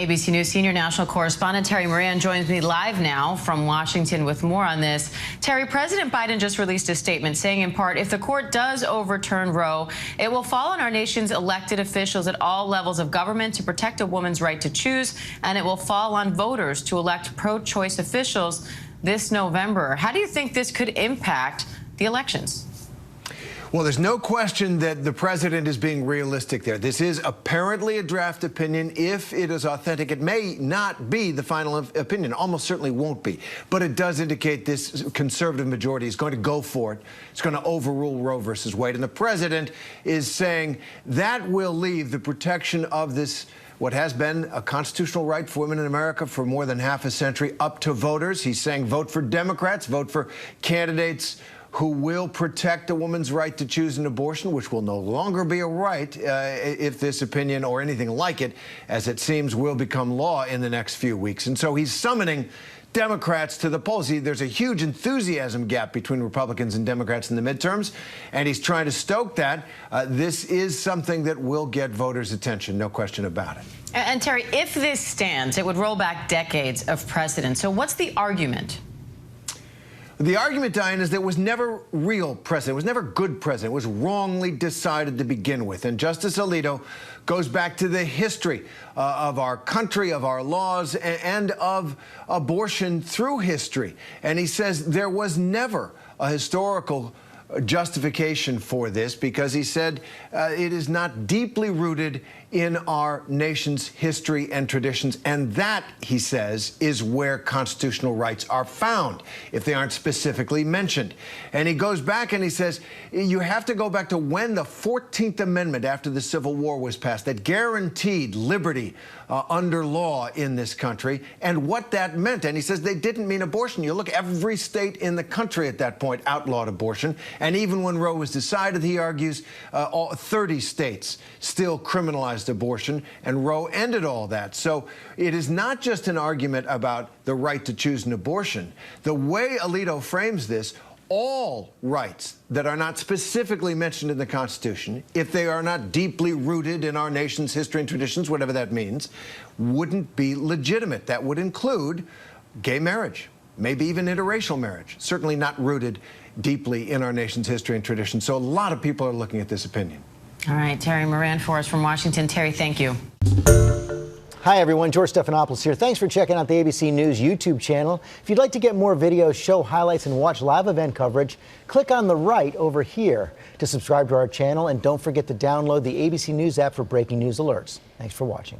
ABC News senior national correspondent Terry Moran joins me live now from Washington with more on this. Terry, President Biden just released a statement saying in part, if the court does overturn Roe, it will fall on our nation's elected officials at all levels of government to protect a woman's right to choose, and it will fall on voters to elect pro-choice officials this November. How do you think this could impact the elections? Well, there's no question that the president is being realistic there. This is apparently a draft opinion. If it is authentic, it may not be the final opinion. Almost certainly won't be. But it does indicate this conservative majority is going to go for it. It's going to overrule Roe versus Wade. And the president is saying that will leave the protection of this, what has been a constitutional right for women in America for more than half a century, up to voters. He's saying vote for Democrats, vote for candidates who will protect a woman's right to choose an abortion, which will no longer be a right if this opinion or anything like it, as it seems, will become law in the next few weeks. And so he's summoning Democrats to the polls. There's a huge enthusiasm gap between Republicans and Democrats in the midterms, and he's trying to stoke that. This is something that will get voters' attention, no question about it. And Terry, if this stands, it would roll back decades of precedent. So what's the argument? The argument, Diane, is there was never real precedent. It was never good precedent. It was wrongly decided to begin with. And Justice Alito goes back to the history of our country, of our laws, and of abortion through history. And he says there was never a historical justification for this because he said it is not deeply rooted in our nation's history and traditions. And that, he says, is where constitutional rights are found, if they aren't specifically mentioned. And he goes back and he says, you have to go back to when the 14th Amendment after the Civil War was passed that guaranteed liberty under law in this country and what that meant. And he says they didn't mean abortion. You look, every state in the country at that point outlawed abortion. And even when Roe was decided, he argues, 30 states still criminalized abortion, and Roe ended all that. So it is not just an argument about the right to choose an abortion. The way Alito frames this, all rights that are not specifically mentioned in the Constitution, if they are not deeply rooted in our nation's history and traditions, whatever that means, wouldn't be legitimate. That would include gay marriage, maybe even interracial marriage, certainly not rooted deeply in our nation's history and tradition. So a lot of people are looking at this opinion. All right, Terry Moran for us from Washington. Terry, thank you. Hi, everyone. George Stephanopoulos here. Thanks for checking out the ABC News YouTube channel. If you'd like to get more videos, show highlights, and watch live event coverage, click on the right over here to subscribe to our channel. And don't forget to download the ABC News app for breaking news alerts. Thanks for watching.